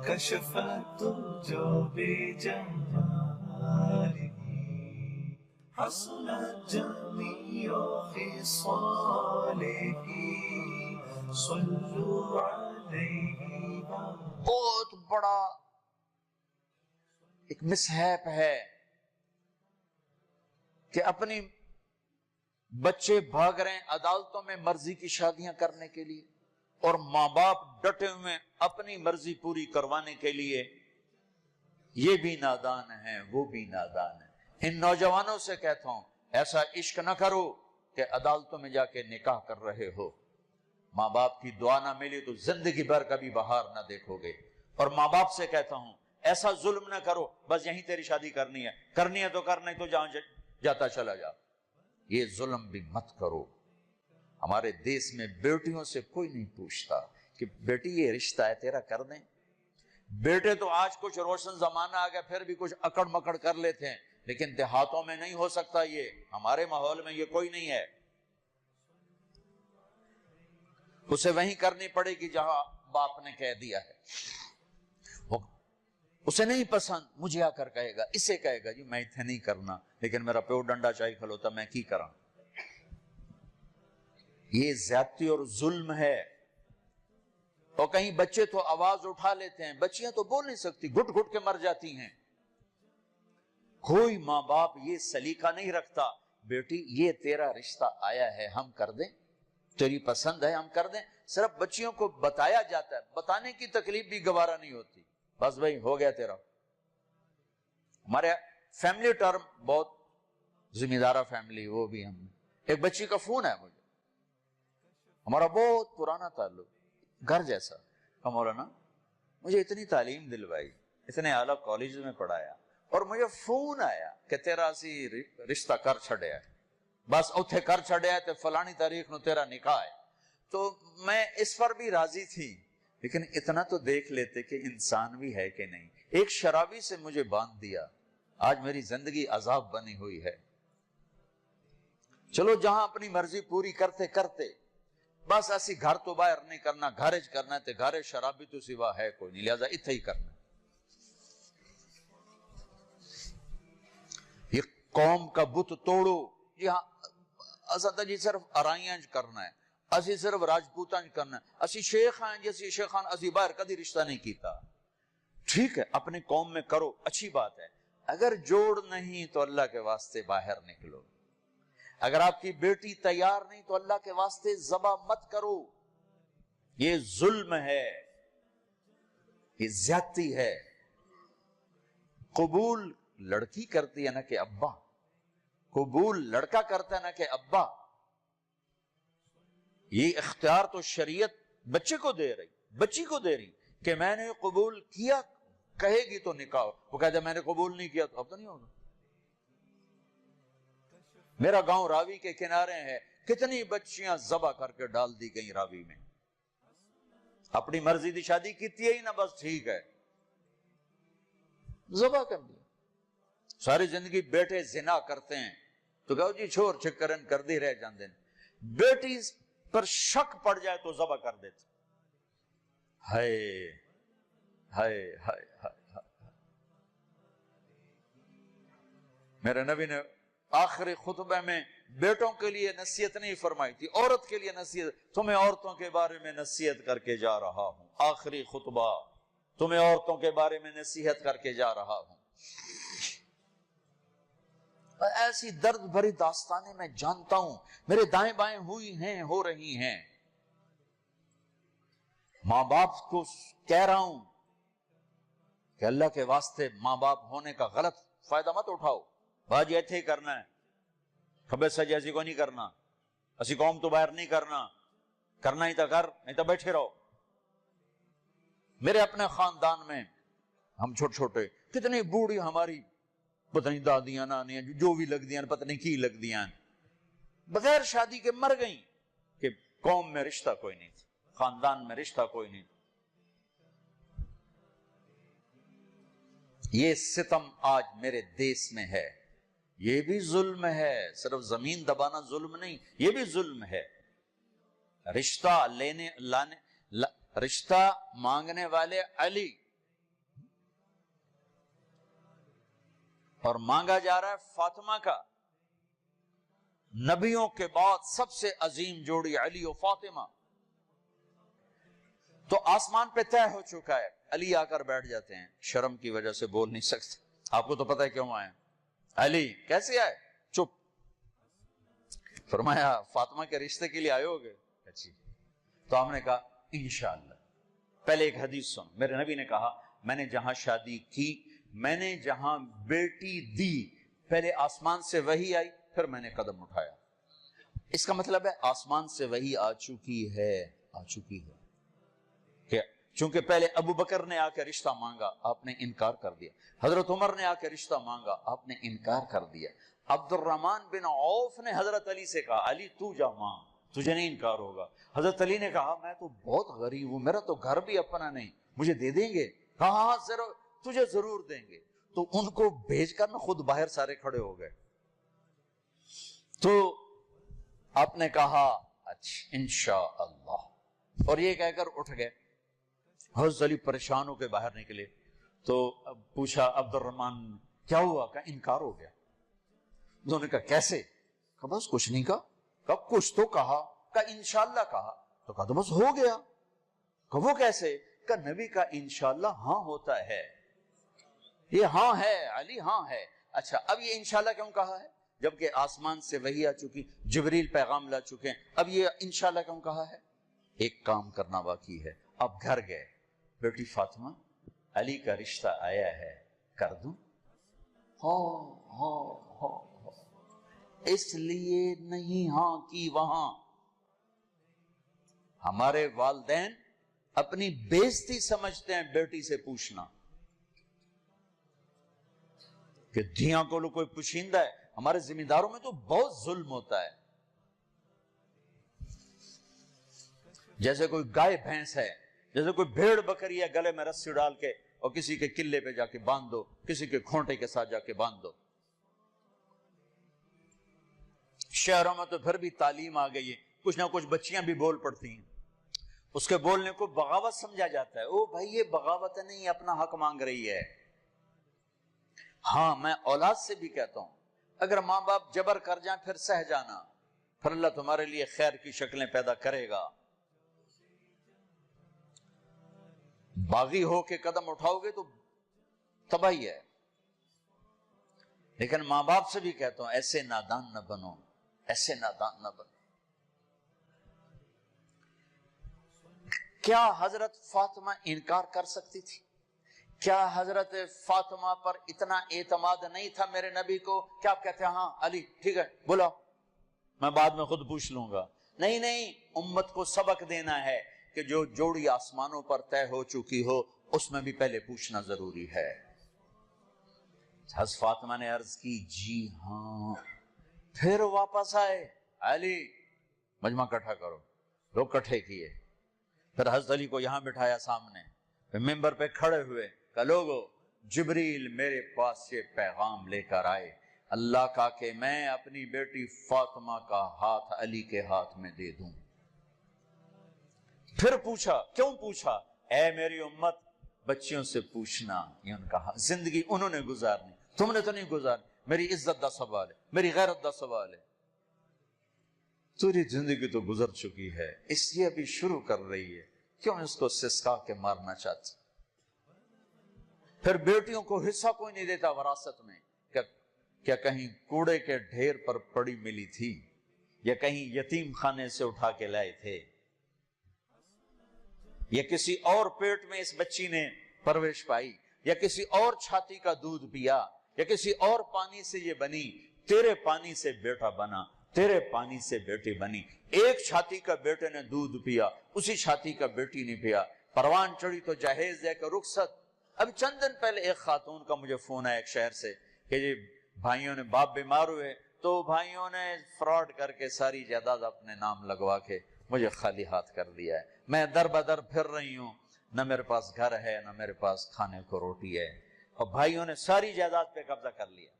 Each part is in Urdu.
كشفت الدجى بجماله حصلت جميع خصاله صلوا عليه. بہت بڑا ایک مسحیپ ہے کہ اپنی بچے بھاگ رہے ہیں عدالتوں میں مرضی کی شادیاں کرنے کے لیے، اور ماں باپ ڈٹے ہوئے اپنی مرضی پوری کروانے کے لیے. یہ بھی نادان ہیں، وہ بھی نادان ہیں. ان نوجوانوں سے کہتا ہوں ایسا عشق نہ کرو کہ عدالتوں میں جا کے نکاح کر رہے ہو. ماں باپ کی دعا نہ ملی تو زندگی بھر کبھی بہار نہ دیکھو گے. اور ماں باپ سے کہتا ہوں ایسا ظلم نہ کرو بس یہیں تیری شادی کرنی ہے تو کر، نہیں تو جہاں جاتا چلا جا. یہ ظلم بھی مت کرو. ہمارے دیس میں بیٹیوں سے کوئی نہیں پوچھتا کہ بیٹی یہ رشتہ ہے تیرا کر دیں. بیٹے تو آج کچھ روشن زمانہ آ گیا پھر بھی کچھ اکڑ مکڑ کر لیتے ہیں، لیکن دیہاتوں میں نہیں ہو سکتا. یہ ہمارے ماحول میں یہ کوئی نہیں ہے. اسے وہیں کرنی پڑے گی جہاں باپ نے کہہ دیا ہے. اسے نہیں پسند مجھے آ کر کہے گا، اسے کہے گا جی میں اتنے نہیں کرنا لیکن میرا پیو ڈنڈا چاہیے کھلوتا میں کی کراں. یہ زیادتی اور ظلم ہے. اور کہیں بچے تو آواز اٹھا لیتے ہیں، بچیاں تو بول نہیں سکتی، گھٹ گھٹ کے مر جاتی ہیں. کوئی ماں باپ یہ سلیقہ نہیں رکھتا بیٹی یہ تیرا رشتہ آیا ہے ہم کر دیں، تیری پسند ہے ہم کر دیں. صرف بچیوں کو بتایا جاتا ہے، بتانے کی تکلیف بھی گوارا نہیں ہوتی. بس بھائی ہو گیا تیرا. ہمارے فیملی ٹرم بہت ذمہ دارہ فیملی، وہ بھی ہم ایک بچی کا فون ہے مجھے، ہمارا بہت پرانا تعلق گھر جیسا. مولانا مجھے اتنی تعلیم دلوائی، اتنے اعلیٰ کالج میں پڑھایا، اور مجھے فون آیا کہ تیرا اسی رشتہ کر چھڑیا ہے، بس اتھے کر چھڑیا تے فلانی تاریخ نو تیرا نکاح ہے. تو میں اس پر بھی راضی تھی، لیکن اتنا تو دیکھ لیتے کہ انسان بھی ہے کہ نہیں. ایک شرابی سے مجھے باندھ دیا، آج میری زندگی عذاب بنی ہوئی ہے. چلو جہاں اپنی مرضی پوری کرتے کرتے بس ایسی گھر تو باہر نہیں کرنا، گھرج کرنا تے گھر شرابی تو سوا ہے کوئی نہیں، لہذا اتھے ہی کرنا. یہ قوم کا بت توڑو. جی ہاں اسا جی صرف ارائیاں کرنا ہے، اسی صرف راجپوتاں کرنا ہے، اسی شیخ ہیں جیسی شیخان اسی باہر کدی رشتہ نہیں کیتا. ٹھیک ہے اپنے قوم میں کرو، اچھی بات ہے. اگر جوڑ نہیں تو اللہ کے واسطے باہر نکلو. اگر آپ کی بیٹی تیار نہیں تو اللہ کے واسطے ذبح مت کرو. یہ ظلم ہے، یہ زیادتی ہے. قبول لڑکی کرتی ہے نہ کہ ابا، قبول لڑکا کرتا ہے نہ کہ ابا. یہ اختیار تو شریعت بچے کو دے رہی، بچی کو دے رہی کہ میں نے قبول کیا، کہے گی تو نکاح. وہ کہتے میں نے قبول نہیں کیا تو اب تو نہیں ہوگا. میرا گاؤں راوی کے کنارے ہے، کتنی بچیاں ذبح کر کے ڈال دی گئی راوی میں. اپنی مرضی دی شادی کیتی ہے ہی نہ، بس ٹھیک ہے ذبح کر دیا. ساری زندگی بیٹے زنا کرتے ہیں تو کہو جی چھوڑ چکرن کر دی رہ جاندے. بیٹی پر شک پڑ جائے تو ذبح کر دیتے. ہائے ہائے ہائے ہائے. میرے نبی نے آخری خطبے میں بیٹوں کے لیے نصیحت نہیں فرمائی تھی، عورت کے لیے نصیحت. تمہیں عورتوں کے بارے میں نصیحت کر کے جا رہا ہوں، آخری خطبہ تمہیں عورتوں کے بارے میں نصیحت کر کے جا رہا ہوں. ایسی درد بھری داستانیں میں جانتا ہوں، میرے دائیں بائیں ہوئی ہیں، ہو رہی ہیں. ماں باپ کو کہہ رہا ہوں کہ اللہ کے واسطے ماں باپ ہونے کا غلط فائدہ مت اٹھاؤ. باجی ایتھے ہی کرنا ہے، کھبے سجے ایسی کو نہیں کرنا، اسی قوم تو باہر نہیں کرنا، کرنا ہی تو کر نہیں تو بیٹھے رہو. میرے اپنے خاندان میں ہم چھوٹے چھوٹے کتنی بوڑھی ہماری پتہ نہیں دادیاں نانیاں جو بھی لگ دیاں پتہ نہیں کی لگ دیاں بغیر شادی کے مر گئیں کہ قوم میں رشتہ کوئی نہیں تھا، خاندان میں رشتہ کوئی نہیں تھا. یہ ستم آج میرے دیس میں ہے. یہ بھی ظلم ہے، صرف زمین دبانا ظلم نہیں، یہ بھی ظلم ہے. رشتہ لینے رشتہ مانگنے والے علی اور مانگا جا رہا ہے فاطمہ کا. نبیوں کے بعد سب سے عظیم جوڑی علی و فاطمہ. تو آسمان پہ طے ہو چکا ہے. علی آ کر بیٹھ جاتے ہیں, شرم کی وجہ سے بول نہیں سکتے. آپ کو تو پتہ ہے کیوں آئے. علی کیسے آئے؟ چپ. فرمایا فاطمہ کے رشتے کے لیے آئے ہوگے؟ اچھی. تو ہم نے کہا انشاءاللہ. پہلے ایک حدیث سن. میرے نبی نے کہا میں نے جہاں شادی کی, میں نے جہاں بیٹی دی, پہلے آسمان سے وحی آئی, پھر میں نے قدم اٹھایا. اس کا مطلب ہے آسمان سے وحی آ چکی ہے, آ چکی ہے. کہ چونکہ پہلے ابو بکر نے آ کے رشتہ مانگا, آپ نے انکار کر دیا. حضرت عمر نے آ کے رشتہ مانگا, آپ نے انکار کر دیا. عبد الرحمن بن عوف نے حضرت علی سے کہا علی تو جا مانگ, تجھے نہیں انکار ہوگا. حضرت علی نے کہا میں تو بہت غریب ہوں, میرا تو گھر بھی اپنا نہیں, مجھے دے دیں گے؟ کہا ہاں ضرور, تجھے ضرور دیں گے. تو ان کو بھیج کر نہ خود باہر سارے کھڑے ہو گئے. تو آپ نے کہا اچھا انشاءاللہ, اور یہ کہہ کر اٹھ گئے. حضرت علی پریشان ہو کے باہر نکلے. تو پوچھا عبد الرحمن کیا ہوا؟ کہا انکار ہو گیا. انہوں نے کہا کیسے؟ کہا بس کچھ نہیں کہا. کہا کچھ تو کہا. کہا انشاءاللہ کہا. تو کہا تو بس ہو گیا. کہا وہ کیسے؟ کہا نبی کا انشاءاللہ ہاں ہوتا ہے. یہ ہاں ہے علی, ہاں ہے. اچھا اب یہ انشاءاللہ کیوں کہا ہے جبکہ آسمان سے وحی آ چکی, جبریل پیغام لا چکے ہیں؟ اب یہ انشاءاللہ کیوں کہا ہے؟ ایک کام کرنا باقی ہے. اب گھر گئے, بیٹی فاطمہ علی کا رشتہ آیا ہے, کر دوں؟ ہاں اس لیے نہیں ہاں کی وہاں. ہمارے والدین اپنی بےزتی سمجھتے ہیں بیٹی سے پوچھنا کہ دھیاں کو لو کوئی پوشیندہ ہے. ہمارے ذمہ داروں میں تو بہت ظلم ہوتا ہے. جیسے کوئی گائے بھینس ہے, جیسے کوئی بھیڑ بکری ہے, گلے میں رسی ڈال کے اور کسی کے قلعے پہ جا کے باندھ دو, کسی کے کھونٹے کے ساتھ جا کے باندھ دو. شہروں میں تو پھر بھی تعلیم آ گئی ہے, کچھ نہ کچھ بچیاں بھی بول پڑتی ہیں. اس کے بولنے کو بغاوت سمجھا جاتا ہے. او بھائی یہ بغاوت نہیں, اپنا حق مانگ رہی ہے. ہاں میں اولاد سے بھی کہتا ہوں اگر ماں باپ جبر کر جائیں پھر سہ جانا, پھر اللہ تمہارے لیے خیر کی شکلیں پیدا کرے گا. باغی ہو کے قدم اٹھاؤ گے تو تباہی ہے. لیکن ماں باپ سے بھی کہتا ہوں ایسے نادان نہ بنو, ایسے نادان نہ بنو. کیا حضرت فاطمہ انکار کر سکتی تھی؟ کیا حضرت فاطمہ پر اتنا اعتماد نہیں تھا میرے نبی کو؟ کیا آپ کہتے ہیں ہاں علی ٹھیک ہے بولا, میں بعد میں خود پوچھ لوں گا؟ نہیں, امت کو سبق دینا ہے کہ جو جوڑی آسمانوں پر طے ہو چکی ہو اس میں بھی پہلے پوچھنا ضروری ہے. حضرت فاطمہ نے عرض کی جی ہاں. پھر واپس آئے, علی مجمع کٹھا کرو. لوگ کٹھے کیے. پھر حضرت علی کو یہاں بٹھایا سامنے, پھر ممبر پہ کھڑے ہوئے, کہ لوگو جبریل میرے پاس یہ پیغام لے کر آئے اللہ کا کہ میں اپنی بیٹی فاطمہ کا ہاتھ علی کے ہاتھ میں دے دوں. پھر پوچھا, کیوں پوچھا؟ اے میری امت بچیوں سے پوچھنا, یہ ان کا زندگی انہوں نے گزارنی, تم نے تو نہیں گزارنی. میری عزت دا سوال ہے, میری غیرت دا سوال ہے. تیری زندگی تو گزر چکی ہے, اس لیے ابھی شروع کر رہی ہے, کیوں اس کو سسکا کے مارنا چاہتی؟ پھر بیٹیوں کو حصہ کوئی نہیں دیتا وراثت میں. کیا کہیں کوڑے کے ڈھیر پر پڑی ملی تھی, یا کہیں یتیم خانے سے اٹھا کے لائے تھے, یا کسی اور پیٹ میں اس بچی نے پرورش پائی, یا کسی اور چھاتی کا دودھ پیا, یا کسی اور پانی سے یہ بنی. تیرے پانی سے بیٹا بنا, تیرے پانی سے بیٹی بنی. ایک چھاتی کا بیٹے نے دودھ پیا, اسی چھاتی کا بیٹی نے پیا. پروان چڑھی تو جہیز دے کر رخصت. اب چند دن پہلے ایک خاتون کا مجھے فون آیا ایک شہر سے کہ جی بھائیوں نے باپ بیمار ہوئے تو بھائیوں نے فراڈ کر کے ساری جائیداد اپنے نام لگوا کے مجھے خالی ہاتھ کر دیا ہے. میں در بدر پھر رہی ہوں, نہ میرے پاس گھر ہے, نہ میرے پاس کھانے کو روٹی ہے, اور بھائیوں نے ساری جائیداد پہ قبضہ کر لیا.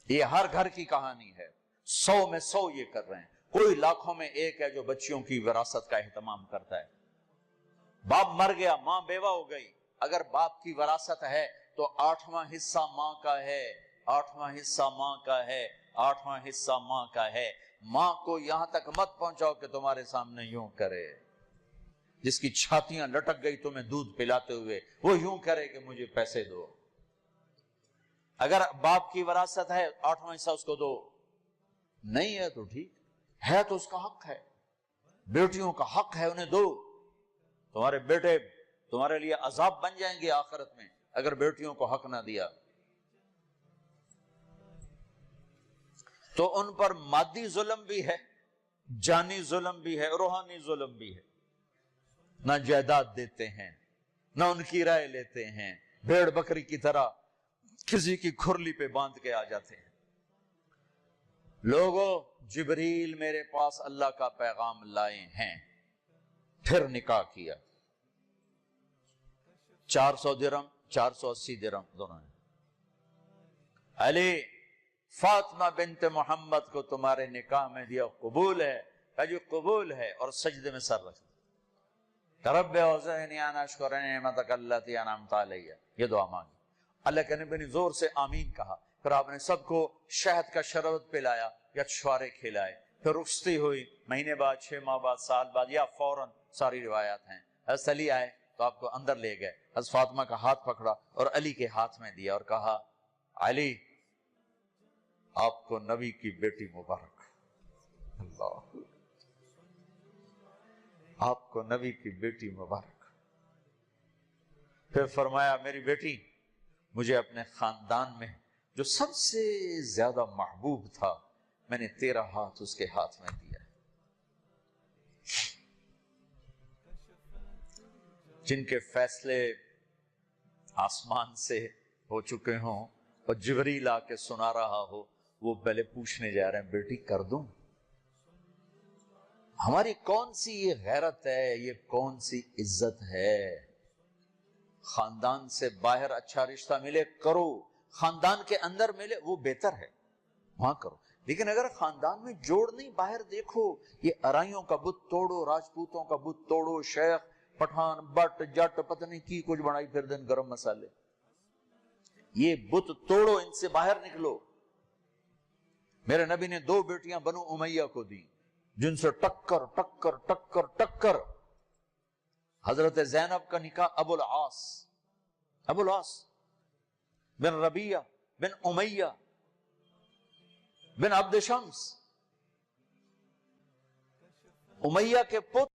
یہ ہر گھر کی کہانی ہے, 100 میں 100 یہ کر رہے ہیں. کوئی لاکھوں میں ایک ہے جو بچیوں کی وراثت کا اہتمام کرتا ہے. باپ مر گیا, ماں بیوہ ہو گئی, اگر باپ کی وراثت ہے تو 8واں حصہ ماں کا ہے، 8واں حصہ ماں کا ہے، 8واں حصہ ماں کا ہے۔ ماں کو یہاں تک مت پہنچاؤ کہ تمہارے سامنے یوں کرے، جس کی چھاتیاں لٹک گئی تمہیں دودھ پلاتے ہوئے، وہ یوں کرے کہ مجھے پیسے دو۔ اگر باپ کی وراثت ہے 8واں حصہ اس کو دو، نہیں ہے تو ٹھیک ہے، تو اس کا حق ہے۔ بیٹیوں کا حق ہے، انہیں دو۔ تمہارے بیٹے تمہارے لیے عذاب بن جائیں گے آخرت میں اگر بیٹیوں کو حق نہ دیا۔ تو ان پر مادی ظلم بھی ہے، جانی ظلم بھی ہے، روحانی ظلم بھی ہے۔ نہ جائیداد دیتے ہیں، نہ ان کی رائے لیتے ہیں، بھیڑ بکری کی طرح کسی کی کھرلی پہ باندھ کے آ جاتے ہیں۔ لوگوں، جبریل میرے پاس اللہ کا پیغام لائے ہیں، پھر نکاح کیا۔ 400 درہم، 480 درہم دونوں ہیں۔ علی فاطمہ بنت محمد کو تمہارے نکاح میں دیا، قبول ہے؟ کہا جی قبول ہے، اور سجدے میں سر رکھ دیا۔ رب اوزعنی ان اشکر نعمتک التی انعمت علی، یہ دعا مانگی۔ اللہ کے نبی نے زور سے آمین کہا، پھر آپ نے سب کو شہد کا شربت پلایا یا چھوارے کھلائے، پھر رخصتی ہوئی، مہینے بعد، 6 ماہ بعد، سال بعد، یا فوراً، ساری روایات ہیں۔ حضرت علی آئے تو آپ کو اندر لے گئے، حضرت فاطمہ کا ہاتھ پکڑا اور علی کے ہاتھ میں دیا اور کہا علی آپ کو نبی کی بیٹی مبارک، اللہ، آپ کو نبی کی بیٹی مبارک۔ پھر فرمایا میری بیٹی، مجھے اپنے خاندان میں جو سب سے زیادہ محبوب تھا، میں نے تیرا ہاتھ اس کے ہاتھ میں دیا ہے۔ جن کے فیصلے آسمان سے ہو چکے ہوں اور جبریل آ کے سنا رہا ہو، وہ پہلے پوچھنے جا رہے ہیں بیٹی کر دوں؟ ہماری کون سی یہ غیرت ہے، یہ کون سی عزت ہے؟ خاندان سے باہر اچھا رشتہ ملے کرو، خاندان کے اندر ملے وہ بہتر ہے، وہاں کرو۔ لیکن اگر خاندان میں جوڑ نہیں، باہر دیکھو، یہ ارائیوں کا بت توڑو، راجپوتوں کا بت توڑو، شیخ پٹھان بٹ جٹ پتہ نہیں کی کچھ بنائی پھر دن گرم مسالے، یہ بت توڑو، ان سے باہر نکلو۔ میرے نبی نے 2 بیٹیاں بنو امیہ کو دی، جن سے ٹکر ٹکر ٹکر ٹکر۔ حضرت زینب کا نکاح ابو العاص بن ربیعہ بن امیہ بن عبد شمس، امیہ کے پتر